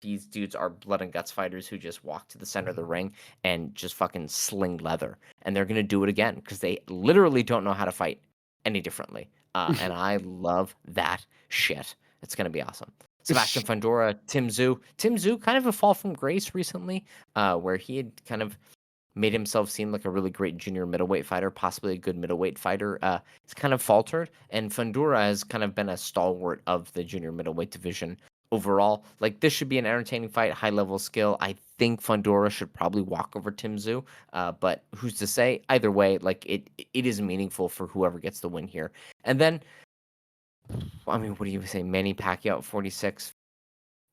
These dudes are blood and guts fighters who just walk to the center of the ring and just fucking sling leather. And they're gonna do it again because they literally don't know how to fight any differently. And I love that shit. It's gonna be awesome. Sebastian Fundora, Tim Tszyu. Tim Tszyu, kind of a fall from grace recently, where he had kind of made himself seem like a really great junior middleweight fighter, possibly a good middleweight fighter. It's kind of faltered, and Fundora has kind of been a stalwart of the junior middleweight division overall. Like this should be an entertaining fight, high level skill. I think Fundora should probably walk over Tim Tszyu, but who's to say? Either way, like it is meaningful for whoever gets the win here. And then, I mean, what do you say? Manny Pacquiao at 46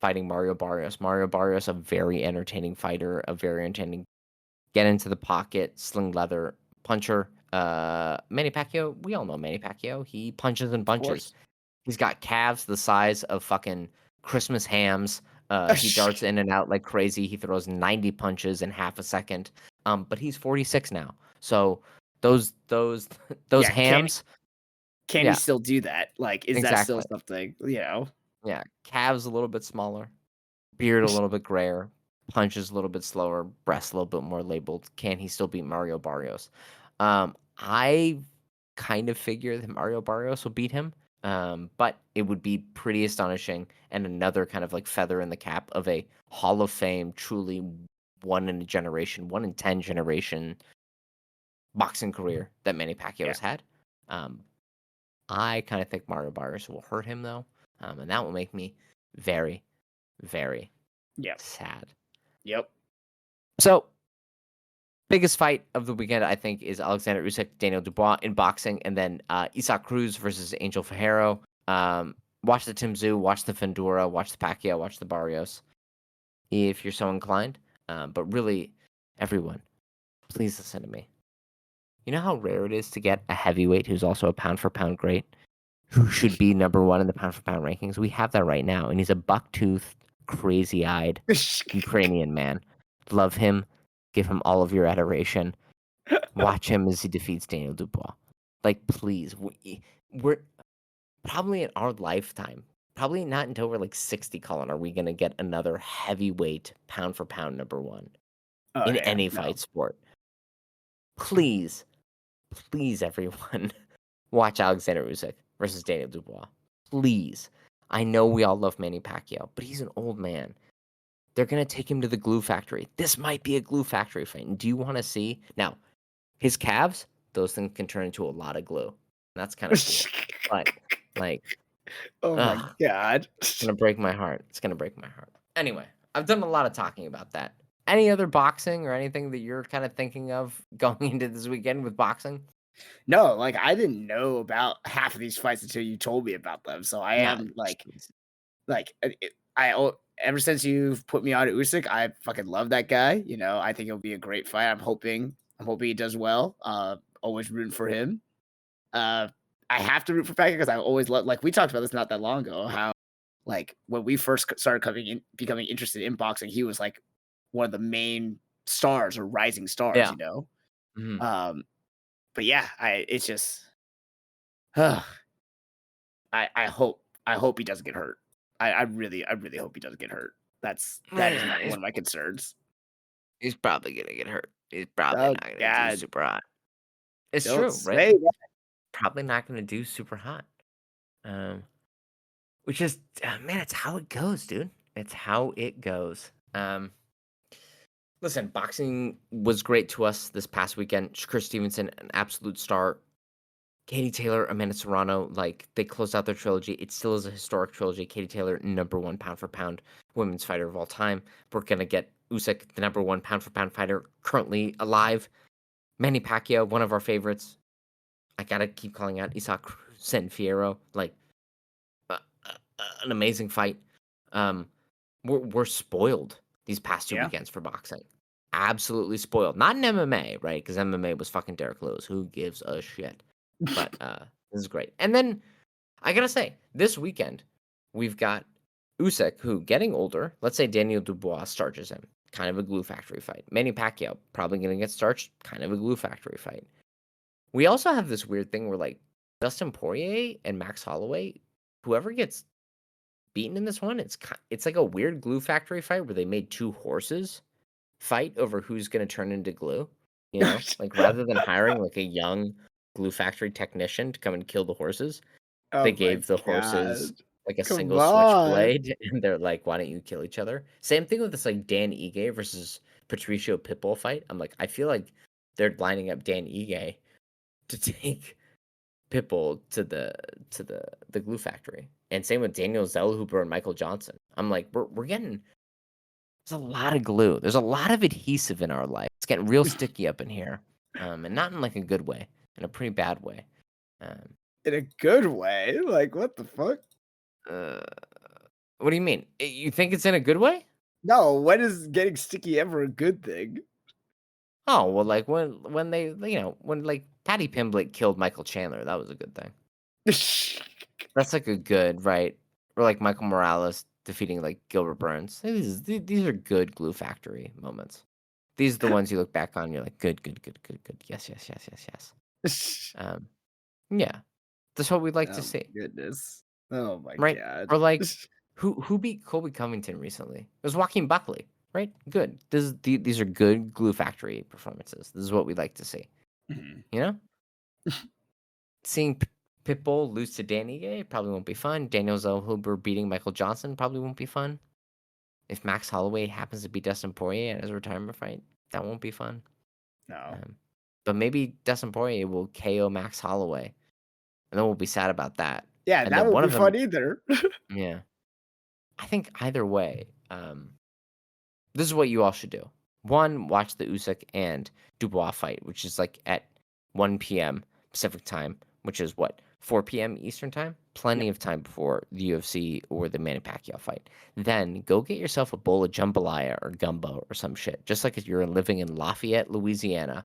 fighting Mario Barrios. Mario Barrios, a very entertaining fighter, a very entertaining get into the pocket, sling leather puncher. Manny Pacquiao, we all know Manny Pacquiao. He punches and Of bunches. course. He's got calves the size of fucking Christmas hams. He darts in and out like crazy. He throws 90 punches in half a second. But he's 46 now. So those those Yeah, hams, can he yeah, still do that? Like, is that still exactly. something, you know? Yeah, calves a little bit smaller, beard a little bit grayer, punches a little bit slower, breasts a little bit more labeled. Can he still beat Mario Barrios? I kind of figure that Mario Barrios will beat him. But it would be pretty astonishing and another kind of like feather in the cap of a Hall of Fame, truly one in a generation, 1 in 10 generation boxing career that Manny Pacquiao Yeah. has had. Um, I kind of think Mario Barrios will hurt him though, and that will make me very, very Yep. sad. Yep. So, biggest fight of the weekend, I think, is Alexander Usyk, Daniel Dubois in boxing, and then Isaac Cruz versus Angel Fajero. Watch the Tim Tszyu, watch the Fundora, watch the Pacquiao, watch the Barrios, if you're so inclined. But really, everyone, please listen to me. You know how rare it is to get a heavyweight who's also a pound for pound great, who should be number one in the pound for pound rankings? We have that right now, and he's a buck-toothed, crazy-eyed Ukrainian man. Love him. Give him all of your adoration. Watch him as he defeats Daniel Dubois. Like, please, we're probably in our lifetime, probably not until we're like 60, Colin, are we going to get another heavyweight pound for pound number one Oh in yeah. any No. fight sport. Please, please, everyone, watch Alexander Usyk versus Daniel Dubois. Please. I know we all love Manny Pacquiao, but he's an old man. They're going to take him to the glue factory. This might be a glue factory fight. And do you want to see? Now, his calves, those things can turn into a lot of glue. That's kind of cool. But, like, Oh my ugh, god. it's going to break my heart. It's going to break my heart. Anyway, I've done a lot of talking about that. Any other boxing or anything that you're kind of thinking of going into this weekend with boxing? No, like I didn't know about half of these fights until you told me about them. So I No, am like ever since you've put me on to Usyk, I fucking love that guy. You know, I think it'll be a great fight. I'm hoping he does well. Always rooting for him. Uh, I have to root for Pacquiao because I always love. Like we talked about this not that long ago. How like when we first started becoming interested in boxing, he was like one of the main stars or rising stars. yeah. You know. Mhm. Um, but yeah, it's just. I hope he doesn't get hurt. I really hope he doesn't get hurt. That is He's one of my concerns. he's probably gonna get hurt. He's probably Oh not gonna do god, super hot. It's don't true, right? say that. Probably not gonna do super hot. Which is, man, it's how it goes, dude. It's how it goes. Listen, boxing was great to us this past weekend. Shakur Stevenson, an absolute star. Katie Taylor, Amanda Serrano, like they closed out their trilogy. It still is a historic trilogy. Katie Taylor, number one pound for pound women's fighter of all time. We're gonna get Usyk, the number one pound for pound fighter currently alive. Manny Pacquiao, one of our favorites. I gotta keep calling out Isaac Cruz and Fierro. Like an amazing fight. Um, we're spoiled these past 2 Yeah. weekends for boxing. Absolutely spoiled. Not in MMA, right? Because MMA was fucking Derek Lewis. Who gives a shit? But this is great. And then I gotta say, this weekend we've got Usyk, who getting older. Let's say Daniel Dubois starches him. Kind of a glue factory fight. Manny Pacquiao probably gonna get starched. Kind of a glue factory fight. We also have this weird thing where like Dustin Poirier and Max Holloway, whoever gets beaten in this one, it's like a weird glue factory fight where they made two horses fight over who's going to turn into glue. You know, like rather than hiring like a young glue factory technician to come and kill the horses, they Oh my gave the horses god. like a Come single on. switchblade, and they're like, "Why don't you kill each other?" Same thing with this like Dan Ige versus Patricio Pitbull fight. I'm like, I feel like they're lining up Dan Ige to take Pitbull to the glue factory. And same with Daniel Zellhuber and Michael Johnson. I'm like, we're getting there's a lot of glue. There's a lot of adhesive in our life. It's getting real sticky up in here. And not in like a good way, in a pretty bad way. Um, In a good way. Like what the fuck? uh, what do you mean? You think it's in a good way? No, when is getting sticky ever a good thing? Oh, well, like when they when like Patty Pimblett killed Michael Chandler, that was a good thing. That's like a good, right? Or like Michael Morales defeating like Gilbert Burns. These are good glue factory moments. These are the ones you look back on. You're like, good, good, good, good, good. Yes, yes, yes, yes, yes. Um, yeah, that's what we'd like to Oh see, my goodness. Oh my right? god. Or like, who beat Colby Covington recently? It was Joaquin Buckley, right? Good. These are good glue factory performances. This is what we'd like to see. Mhm. You know, seeing Pitbull lose to Danny Gay probably won't be fun. Daniel Zellhuber beating Michael Johnson probably won't be fun. If Max Holloway happens to beat Dustin Poirier at his retirement fight, that won't be fun. No. But maybe Dustin Poirier will KO Max Holloway, and then we'll be sad about that. Yeah, And that then won't one be of them, fun either. yeah. I think either way, this is what you all should do. One, watch the Usyk and Dubois fight, which is like at 1 p.m. Pacific time, which is what, 4 p.m. Eastern time? Plenty Yep. of time before the UFC or the Manny Pacquiao fight. Then go get yourself a bowl of jambalaya or gumbo or some shit, just like if you're living in Lafayette, Louisiana,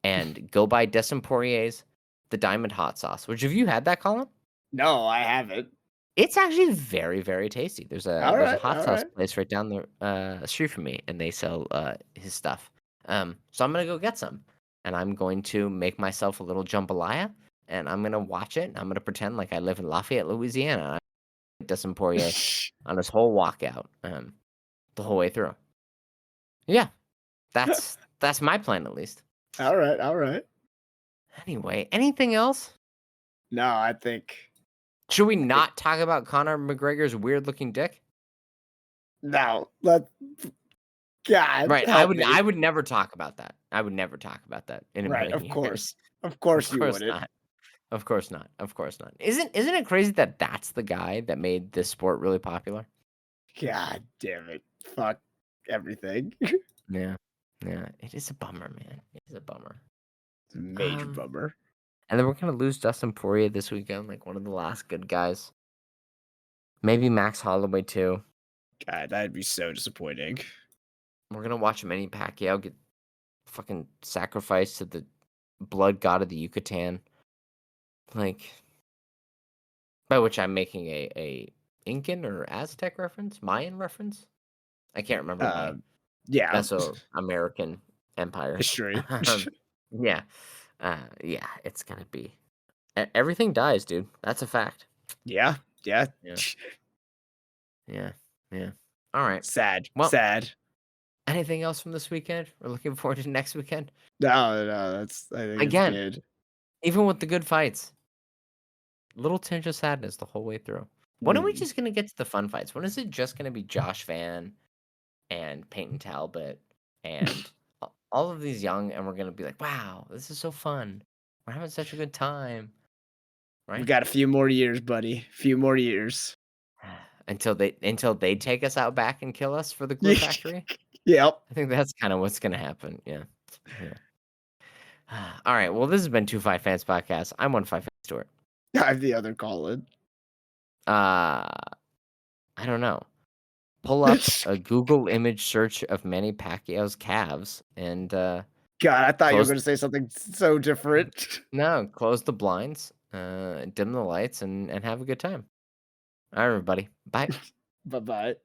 and go buy Dustin Poirier's The Diamond Hot Sauce, which have you had that, Colin? No, I haven't. It's actually very, very tasty. There's a Alright, hot sauce alright. place right down the street from me, and they sell his stuff. So I'm gonna go get some, and I'm going to make myself a little jambalaya, and I'm gonna watch it. And I'm gonna pretend like I live in Lafayette, Louisiana. I Dustin Poirier on his whole walkout, the whole way through. Yeah, that's my plan at least. Alright, alright. Anyway, anything else? No, I think Should we not talk about Conor McGregor's weird looking dick? no. God, Right, help me. I would never talk about that. I would never talk about that in a Right, million of years. course. Of Of course you course wouldn't. not. Of course not. Of course not. Isn't it crazy that that's the guy that made this sport really popular? God damn it. Fuck everything. Yeah. Yeah. It is a bummer, man. It is a bummer. It's a major Um, bummer. and then we're gonna lose Dustin Poirier this weekend, like one of the last good guys. Maybe Max Holloway too. God, that'd be so disappointing. We're gonna watch Manny Pacquiao get fucking sacrificed to the blood god of the Yucatan. Like, by which I'm making a Incan or Aztec reference, Mayan reference. I can't remember my Yeah, Mesoamerican empires. history. Yeah, yeah, it's gonna be everything dies, dude. That's a fact. Yeah, yeah. Yeah, yeah, yeah. All right. Sad, Well, sad. anything else from this weekend? We're looking forward to next weekend. No, I think it's Again, good. even with the good fights, little tinge of sadness the whole way through. When are we just gonna get to the fun fights? When is it just gonna be Josh Van and Peyton Talbot and all of these young, and we're gonna be like, wow, this is so fun. We're having such a good time, We right? got a few more years, buddy. Few more years. Until they take us out back and kill us for the glue factory. Yep. I think that's kind of what's gonna happen. Yeah. Yeah. All right. Well, this has been 2 Fight Fans Podcast. I'm 1 5 Fan Stewart. I'm the other Colin. I don't know. Pull up a Google image search of Manny Pacquiao's calves and God, I thought you were close going to say something so different. close the blinds, dim the lights, and have a good time. All right, everybody. Bye. Bye-bye.